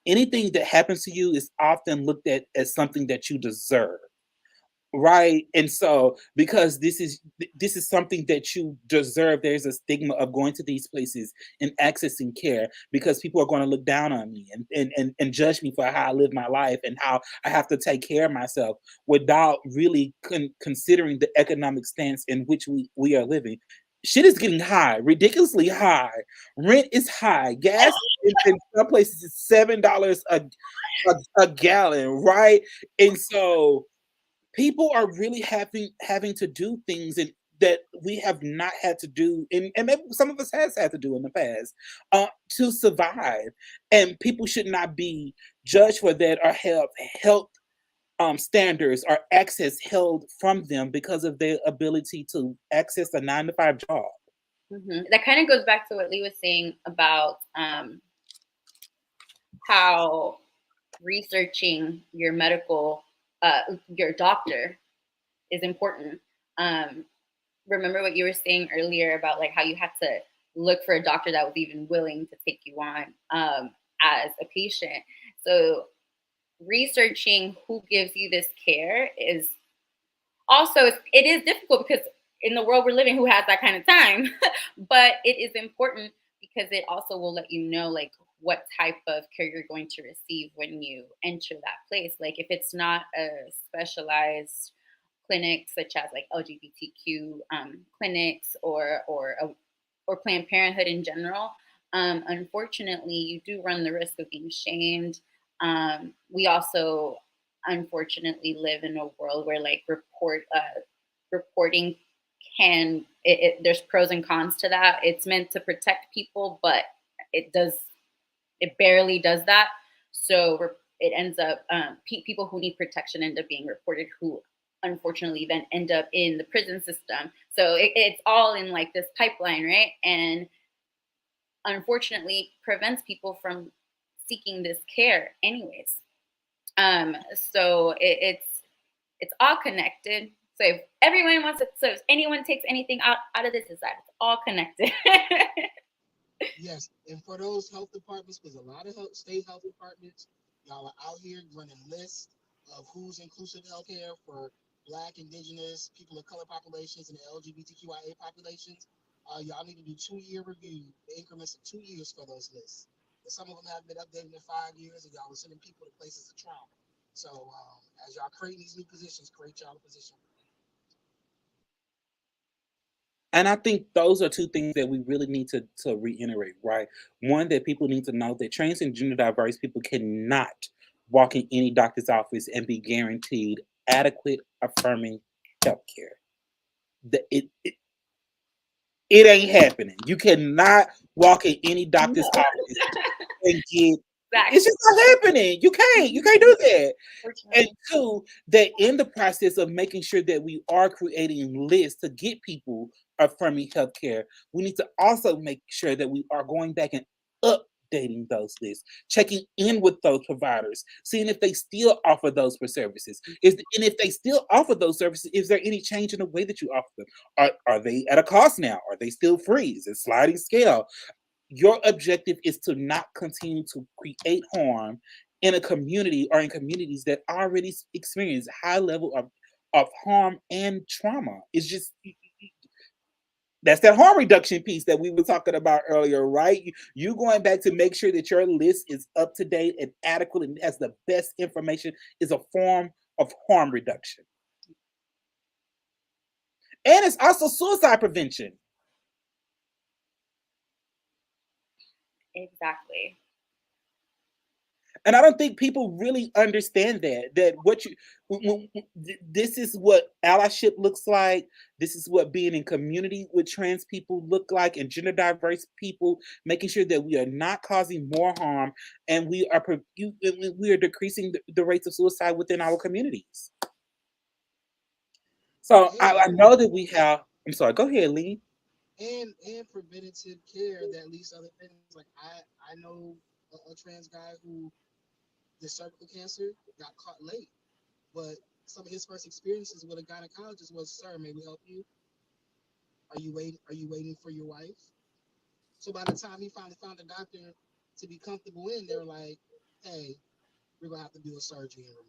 anything that happens to you is often looked at as something that you deserve. Right, and so because this is something that you deserve, there's a stigma of going to these places and accessing care because people are going to look down on me and judge me for how I live my life and how I have to take care of myself without really considering the economic stance in which we are living. Shit is getting high, ridiculously high. Rent is high. Gas in some places is $7 a gallon, right? And so people are really having to do things that we have not had to do, and maybe some of us has had to do in the past, to survive. And people should not be judged for that or have health standards or access held from them because of their ability to access a 9 to 5 job. That kind of goes back to what Lee was saying about how researching your medical, your doctor is important. Um, Remember what you were saying earlier about like how you had to look for a doctor that was even willing to take you on as a patient. So researching who gives you this care is also it is difficult because in the world we're living, who has that kind of time? But it is important because it also will let you know like what type of care you're going to receive when you enter that place. Like if it's not a specialized clinic such as like LGBTQ clinics or Planned Parenthood in general, unfortunately, you do run the risk of being shamed. We also unfortunately live in a world where like reporting there's pros and cons to that. It's meant to protect people, but it does it barely does that. So it ends up people who need protection end up being reported, who unfortunately then end up in the prison system. So it's all in like this pipeline, right? And unfortunately prevents people from seeking this care anyways. So it's all connected. So if everyone wants to, so if anyone takes anything out of this, is that it's all connected. Yes, and for those health departments, because a lot of state health departments, y'all are out here running lists of who's inclusive healthcare for Black, Indigenous, people of color populations, and the LGBTQIA populations. Y'all need to do 2-year review, the increments of 2 years for those lists. And some of them have been updated in 5 years, and y'all are sending people to places of trauma. So as y'all create these new positions, create y'all a position. And I think those are two things that we really need to reiterate, right? One, that people need to know that trans and gender diverse people cannot walk in any doctor's office and be guaranteed adequate, affirming health care. It ain't happening. You cannot walk in any doctor's No. office and get. It's Exactly. just not happening. You can't. You can't do that. And Unfortunately. two, that in the process of making sure that we are creating lists to get people affirming healthcare, we need to also make sure that we are going back and updating those lists, checking in with those providers, seeing if they still offer those for services. And if they still offer those services, is there any change in the way that you offer them? Are they at a cost now? Are they still free? Is it sliding scale? Your objective is to not continue to create harm in a community or in communities that already experience high level of harm and trauma. It's just that's that harm reduction piece that we were talking about earlier, right? You going back to make sure that your list is up to date and adequate and has the best information is a form of harm reduction. And it's also suicide prevention. Exactly. And I don't think people really understand that what you this is what allyship looks like. This is what being in community with trans people look like, and gender diverse people, making sure that we are not causing more harm, and we are decreasing the rates of suicide within our communities. So I And know that we have. I'm sorry. Go ahead, Lee. and preventative care that leads to other things. Like I know a trans guy who the cervical cancer got caught late, but some of his first experiences with a gynecologist was, "Sir, may we help you?" Are you waiting for your wife? So by the time he finally found a doctor to be comfortable in, they were like, hey, we're gonna have to do a surgery and remove.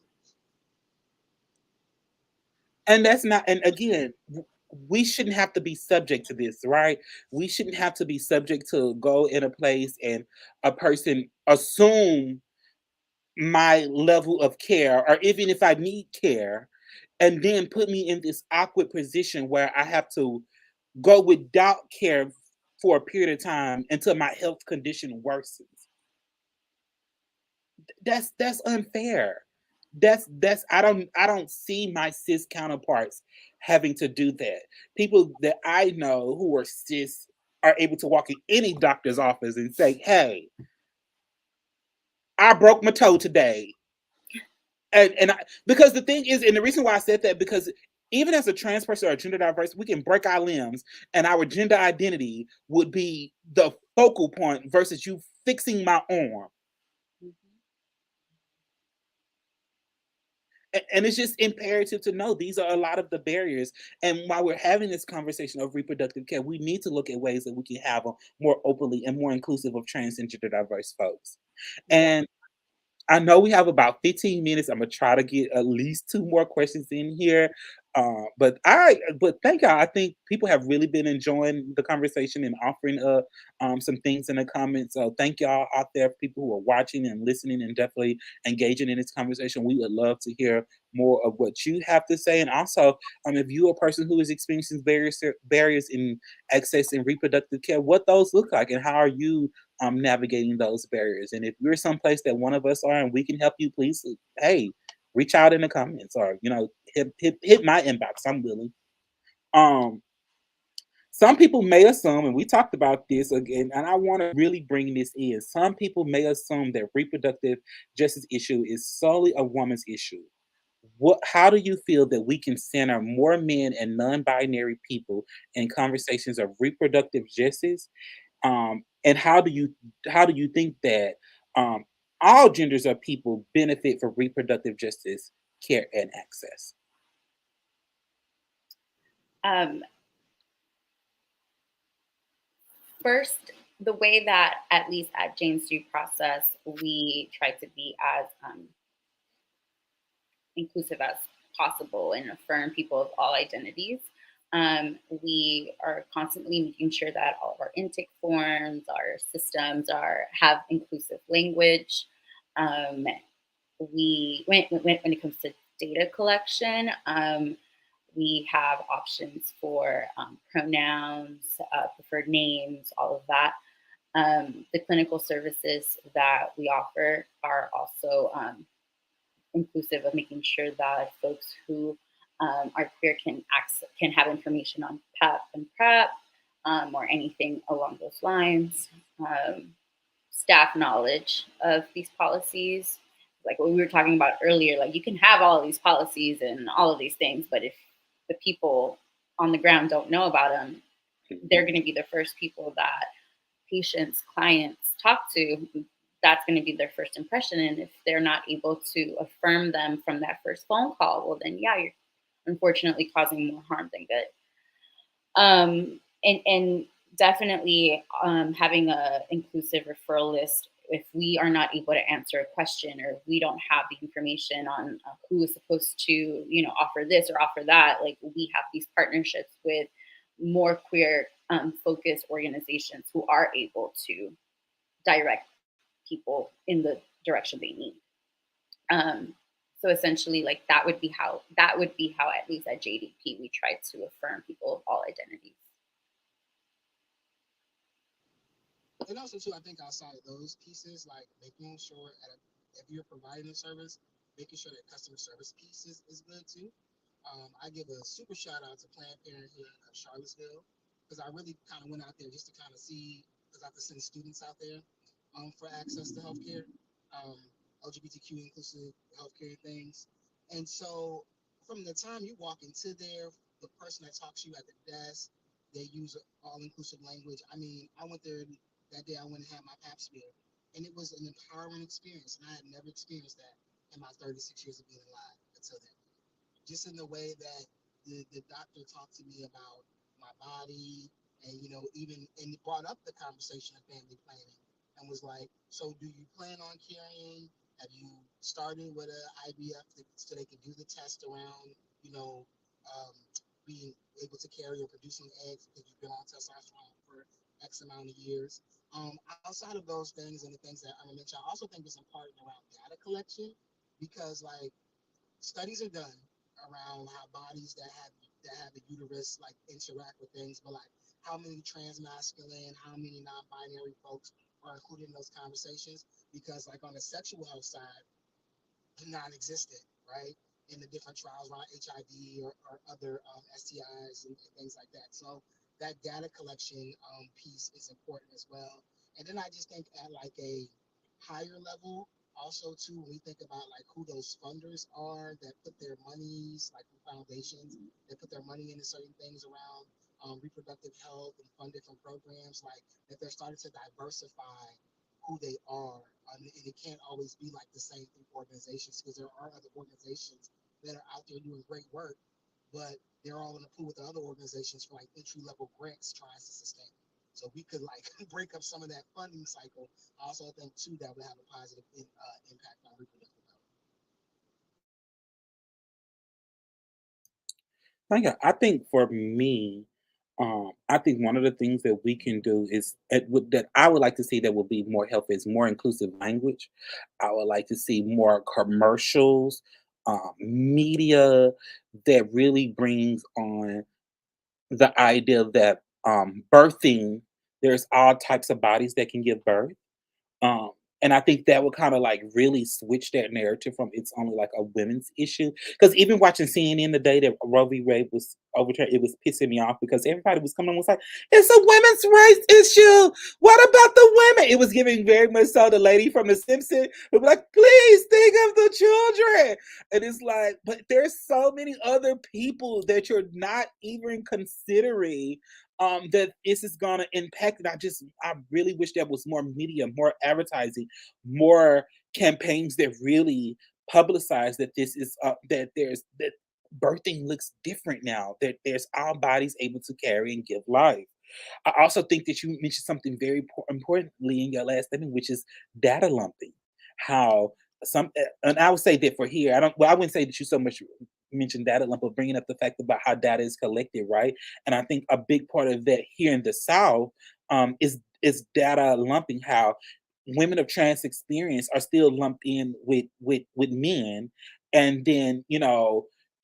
And that's not, and again, we shouldn't have to be subject to this, right? We shouldn't have to be subject to go in a place and a person assume my level of care, or even if I need care, and then put me in this awkward position where I have to go without care for a period of time until my health condition worsens. That's unfair. That's I don't see my cis counterparts having to do that. People that I know who are cis are able to walk in any doctor's office and say, "Hey, I broke my toe today." Because the thing is, and the reason why I said that, because even as a trans person or gender diverse, we can break our limbs, and our gender identity would be the focal point versus you fixing my arm. And it's just imperative to know these are a lot of the barriers. And while we're having this conversation of reproductive care, we need to look at ways that we can have a more openly and more inclusive of trans and gender diverse folks. Yeah. And I know we have about 15 minutes. I'm gonna try to get at least two more questions in here. But thank y'all. I think people have really been enjoying the conversation and offering some things in the comments. So thank y'all out there, people who are watching and listening and definitely engaging in this conversation. We would love to hear more of what you have to say. And also, if you're a person who is experiencing barriers in accessing reproductive care, what those look like, and how are you navigating those barriers. And if you're someplace that one of us are and we can help you, please, hey, reach out in the comments, or hit my inbox. I'm willing. Um, some people may assume, and we talked about this again, and I want to really bring this in. Some people may assume that reproductive justice issue is solely a woman's issue. How do you feel that we can center more men and non-binary people in conversations of reproductive justice, and how do you think that um, all genders of people benefit from reproductive justice care and access? Um, First, the way that, at least at Jane's due process, we try to be as inclusive as possible and affirm people of all identities. We are constantly making sure that all of our intake forms, our systems have inclusive language. Um, when it comes to data collection, we have options for pronouns, preferred names, all of that. The clinical services that we offer are also inclusive of making sure that folks who are queer can have information on PEP and PrEP, or anything along those lines. Um, Staff knowledge of these policies, like what we were talking about earlier. Like, you can have all of these policies and all of these things, but if the people on the ground don't know about them, they're going to be the first people that patients, clients talk to. That's going to be their first impression. And if they're not able to affirm them from that first phone call, well, then yeah, you're unfortunately causing more harm than good. And definitely having a inclusive referral list. If we are not able to answer a question, or we don't have the information on who is supposed to, offer this or offer that, like, we have these partnerships with more queer focused organizations who are able to direct people in the direction they need. Um, so essentially, like, that would be how, at least at JDP, we try to affirm people of all identities. And also too, I think outside of those pieces, like making sure if you're providing a service, making sure that customer service piece is good too. I give a super shout out to Planned Parenthood of Charlottesville, because I really kind of went out there just to kind of see, because I have to send students out there for access to healthcare, um, LGBTQ inclusive healthcare things. And so from the time you walk into there, the person that talks to you at the desk, they use all inclusive language. I mean, I went there that day. I went and had my pap smear, and it was an empowering experience, and I had never experienced that in my 36 years of being alive until then. Just in the way that the doctor talked to me about my body, and even and it brought up the conversation of family planning, and was like, so do you plan on carrying? Have you started with a IVF so they can do the test around, um, being able to carry or producing eggs because you've been on testosterone for X amount of years? Outside of those things and the things that I'm gonna mention, I also think it's important around data collection because like studies are done around how bodies that have a uterus like interact with things, but like how many transmasculine, how many non-binary folks are included in those conversations because like on the sexual health side, non-existent, right? In the different trials around HIV or other STIs and things like that. So that data collection piece is important as well. And then I just think at like a higher level, also too, when we think about like who those funders are that put their monies, like the foundations, that put their money into certain things around reproductive health and fund different programs, like that they're starting to diversify who they are. And it can't always be like the same three organizations because there are other organizations that are out there doing great work, but they're all in the pool with the other organizations for like entry level grants trying to sustain it. So we could like break up some of that funding cycle. I also think too that would have a positive impact on reproductive health. I think for me, I think one of the things that we can do is that I would like to see that would be more helpful is more inclusive language. I would like to see more commercials, media that really brings on the idea that birthing, there's all types of bodies that can give birth. Um, and I think that would kind of like really switch that narrative from it's only like a women's issue. Because even watching CNN the day that Roe v. Wade was overturned, it was pissing me off because everybody was coming on was like, it's a women's rights issue. What about the women? It was giving very much so the lady from The Simpsons who was like, please think of the children. And it's like, but there's so many other people that you're not even considering that this is gonna impact. And I really wish there was more media, more advertising, more campaigns that really publicize that this is that birthing looks different now. That there's our bodies able to carry and give life. I also think that you mentioned something very importantly in your last statement, which is data lumping. How and I would say that for here, I don't. Well, I wouldn't say that you so much mentioned data lump, but bringing up the fact about how data is collected, right? And I think a big part of that here in the South is data lumping. How women of trans experience are still lumped in with men, and then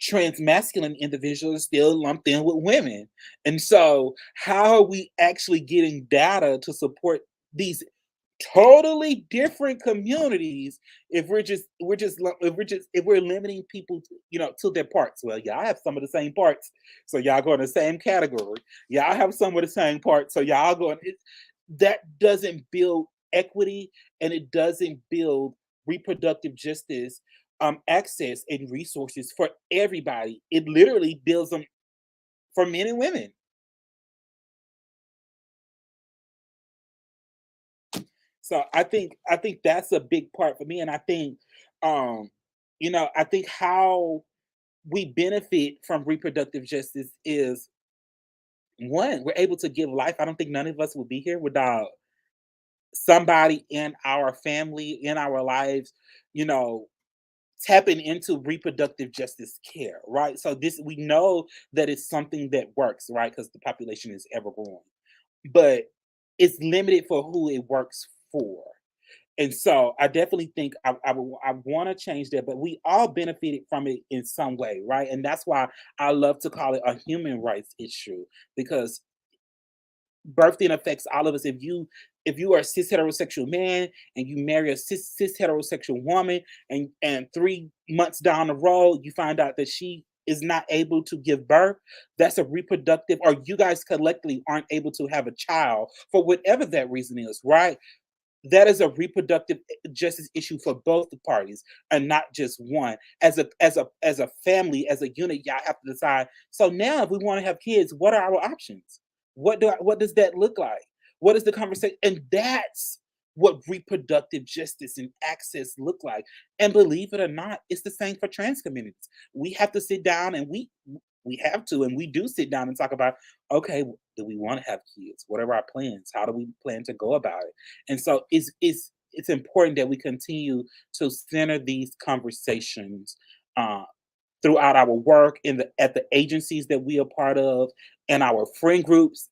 trans masculine individuals are still lumped in with women. And so, how are we actually getting data to support these totally different communities if we're limiting people to, to their parts? Well, y'all have some of the same parts, so y'all go in the same category. Y'all have some of the same parts, so y'all go in. That doesn't build equity, and it doesn't build reproductive justice, access and resources for everybody. It literally builds them for men and women. So I think that's a big part for me, and I think um, I think how we benefit from reproductive justice is one, we're able to give life. I don't think none of us would be here without somebody in our family, in our lives, you know, tapping into reproductive justice care, right? So this we know that it's something that works, right? Because the population is ever growing, but it's limited for who it works for. And so I definitely think I want to change that, but we all benefited from it in some way, right? And that's why I love to call it a human rights issue because birthing affects all of us. If you are a cis heterosexual man and you marry a cis heterosexual woman, and 3 months down the road you find out that she is not able to give birth, that's a reproductive, or you guys collectively aren't able to have a child for whatever that reason is, right? That is a reproductive justice issue for both the parties and not just one. As a family, as a unit, y'all have to decide. So now, if we want to have kids, what are our options? What does that look like? What is the conversation? And that's what reproductive justice and access look like. And believe it or not, it's the same for trans communities. We have to sit down and we have to, and we do sit down and talk about, okay, do we want to have kids? What are our plans? How do we plan to go about it? And so it's important that we continue to center these conversations uh, throughout our work in the at the agencies that we are part of, and our friend groups,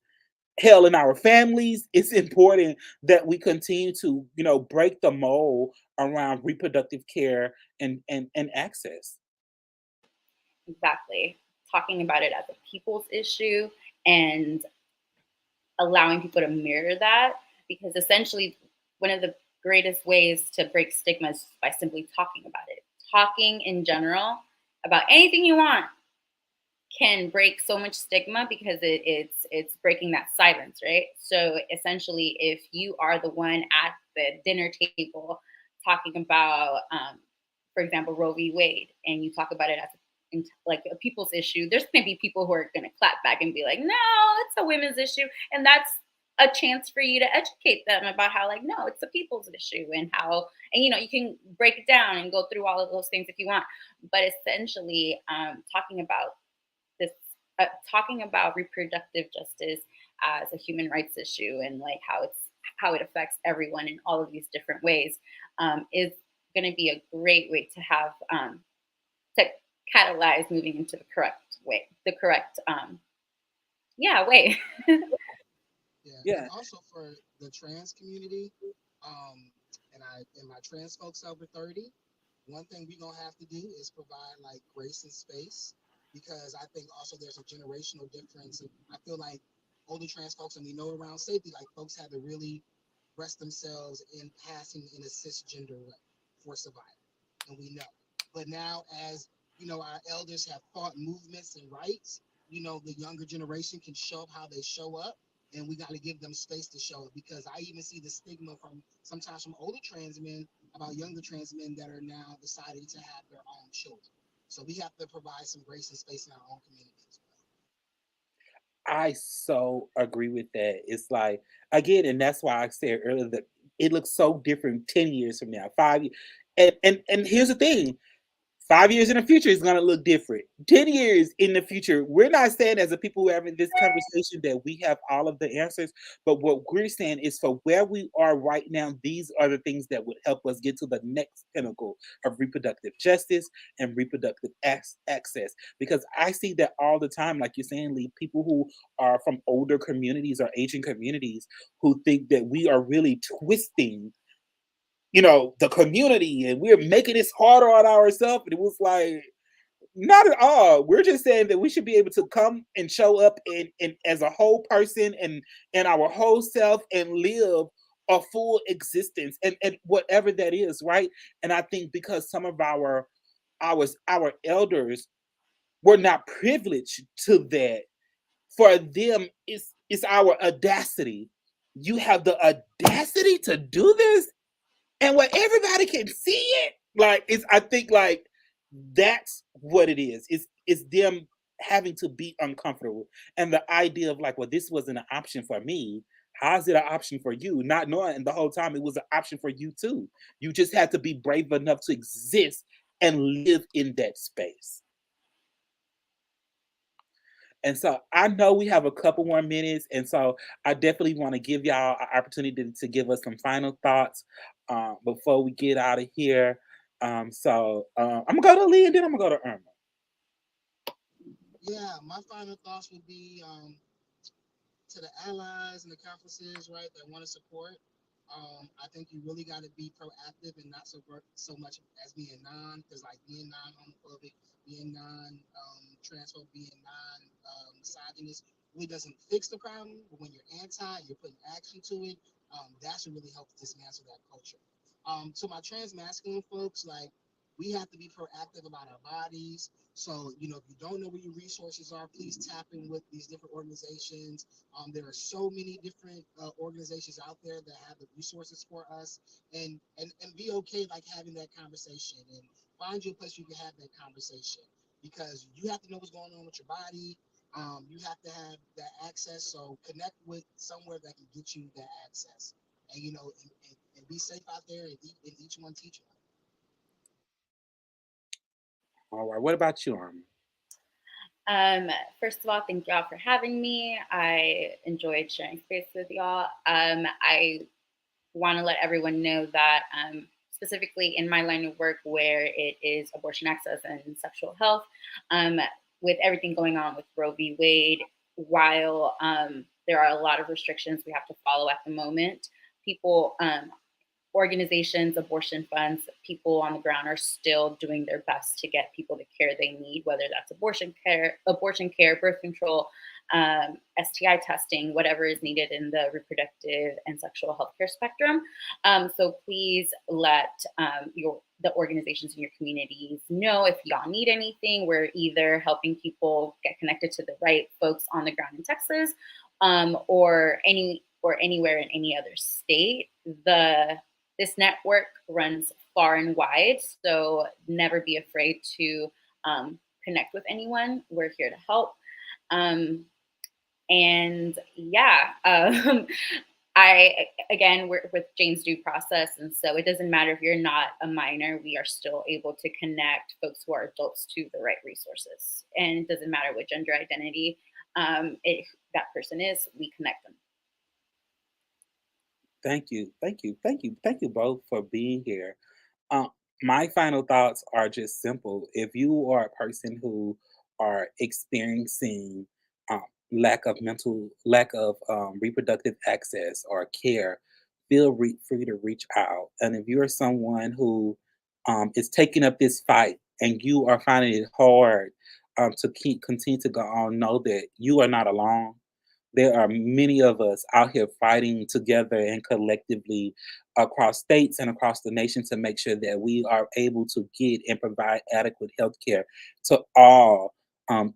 hell, in our families. It's important that we continue to, break the mold around reproductive care and access. Exactly. Talking about it as a people's issue and allowing people to mirror that, because essentially one of the greatest ways to break stigma is by simply talking about it. Talking in general about anything you want can break so much stigma because it's breaking that silence, right? So essentially, if you are the one at the dinner table talking about, for example, Roe v. Wade, and you talk about it as like a people's issue, there's going to be people who are going to clap back and be like, "No, it's a women's issue," and that's a chance for you to educate them about how, like, no, it's a people's issue, and how, and you can break it down and go through all of those things if you want, but essentially, talking about this talking about reproductive justice as a human rights issue, and like how it affects everyone in all of these different ways, is going to be a great way to have, to catalyze moving into the correct yeah, way. Yeah, and Yeah. also for the trans community, um, and my trans folks over 30, one thing we're gonna have to do is provide like grace and space, because I think also there's a generational difference. I feel like older trans folks, and we know around safety, like folks had to really rest themselves in passing in a cisgender way for survival, and we know. But now, as our elders have fought movements and rights, the younger generation can show up how they show up, and we got to give them space to show up, because I even see the stigma from sometimes from older trans men about younger trans men that are now deciding to have their own children. So we have to provide some grace and space in our own community as well. I so agree with that. It's like, again, and that's why I said earlier that it looks so different 10 years from now, 5 years. And here's the thing, 5 years in the future is going to look different. 10 years in the future, we're not saying as a people who are having this conversation that we have all of the answers, but what we're saying is for where we are right now, these are the things that would help us get to the next pinnacle of reproductive justice and reproductive access. Because I see that all the time, like you're saying, Lee, people who are from older communities or Asian communities who think that we are really twisting, the community, and we're making this harder on ourselves. And it was like, not at all. We're just saying that we should be able to come and show up in as a whole person and our whole self and live a full existence and whatever that is, right? And I think because some of our elders were not privileged to that, for them it's our audacity. You have the audacity to do this, and where everybody can see it, like, it's, I think, like, that's what it is. It's them having to be uncomfortable, and the idea of like, well, this wasn't an option for me. How's it an option for you? Not knowing the whole time it was an option for you too. You just had to be brave enough to exist and live in that space. And so I know we have a couple more minutes, and so I definitely want to give y'all an opportunity to give us some final thoughts before we get out of here. I'm gonna go to Lee, and then I'm gonna go to Irma. Yeah, my final thoughts would be, to the allies and the conferences, right, that want to support. I think you really got to be proactive and not so much as being non, because like being non-homophobic, being non-transphobic, being non-misogynist really doesn't fix the problem. But when you're anti, you're putting action to it. That's what really helps dismantle that culture. To my trans masculine folks, like, we have to be proactive about our bodies. So, if you don't know where your resources are, please tap in with these different organizations. There are so many different organizations out there that have the resources for us, and be okay like having that conversation, and find you a place you can have that conversation, because you have to know what's going on with your body. You have to have that access. So connect with somewhere that can get you that access, and and be safe out there, and each one teach one. All right, what about you, Irma? Um, First of all, thank y'all for having me. I enjoyed sharing space with y'all. I want to let everyone know that specifically in my line of work, where it is abortion access and sexual health, um, with everything going on with Roe v. Wade, while there are a lot of restrictions we have to follow at the moment, people organizations, abortion funds, people on the ground are still doing their best to get people the care they need, whether that's abortion care, birth control, STI testing, whatever is needed in the reproductive and sexual healthcare spectrum. So please let the organizations in your communities know if y'all need anything. We're either helping people get connected to the right folks on the ground in Texas, or anywhere in any other state. This network runs far and wide, so never be afraid to connect with anyone. We're here to help. Um, and yeah, I again, we're with Jane's due process, and so it doesn't matter if you're not a minor. We are still able to connect folks who are adults to the right resources, and it doesn't matter what gender identity that person is. We connect them. Thank you, thank you, thank you, thank you both for being here. Um, my final thoughts are just simple. If you are a person who are experiencing um, lack of reproductive access or care, feel free to reach out. And if you're someone who is taking up this fight and you are finding it hard to keep continue to go on, know that you are not alone. There are many of us out here fighting together and collectively across states and across the nation to make sure that we are able to get and provide adequate health care to all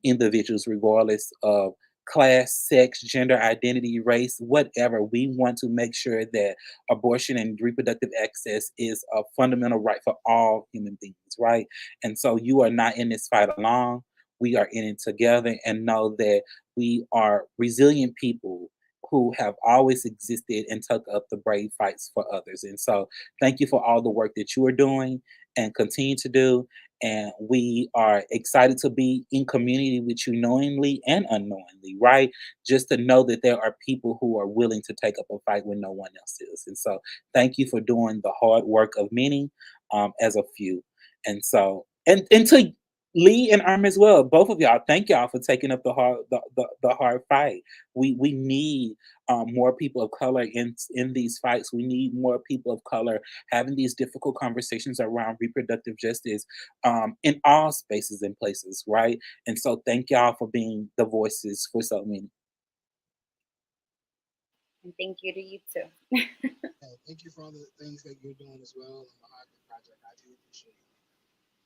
individuals, regardless of class, sex, gender identity, race, whatever. We want to make sure that abortion and reproductive access is a fundamental right for all human beings, right? And so you are not in this fight alone. We are in it together, and know that we are resilient people who have always existed and took up the brave fights for others. And so, thank you for all the work that you are doing and continue to do. And we are excited to be in community with you knowingly and unknowingly, right? Just to know that there are people who are willing to take up a fight when no one else is. And so, thank you for doing the hard work of many as a few. And so, and to Lee and Arm as well. Both of y'all, thank y'all for taking up the hard fight. We need more people of color in these fights. We need more people of color having these difficult conversations around reproductive justice in all spaces and places, right? And so, thank y'all for being the voices for so many. And thank you to you too. Hey, thank you for all the things that you're doing as well on the Mahogany Project. I do appreciate it.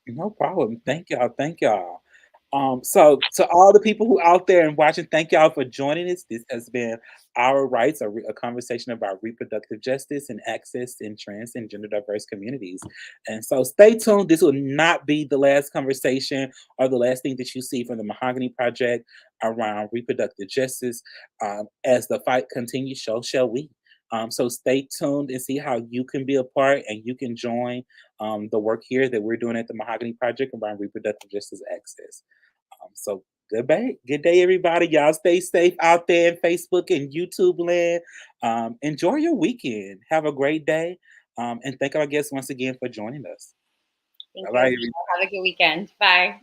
No problem. Thank y'all. Thank y'all. So to all the people who out there and watching, thank y'all for joining us. This has been Our Rights, a conversation about reproductive justice and access in trans and gender diverse communities. And so stay tuned. This will not be the last conversation or the last thing that you see from the Mahogany Project around reproductive justice. As the fight continues, so shall we. So stay tuned and see how you can be a part and you can join the work here that we're doing at the Mahogany Project around reproductive justice access. So good day, everybody. Y'all stay safe out there in Facebook and YouTube land. Enjoy your weekend. Have a great day. And thank our guests once again for joining us. Thank Bye you as bye. well. Have a good weekend. Bye.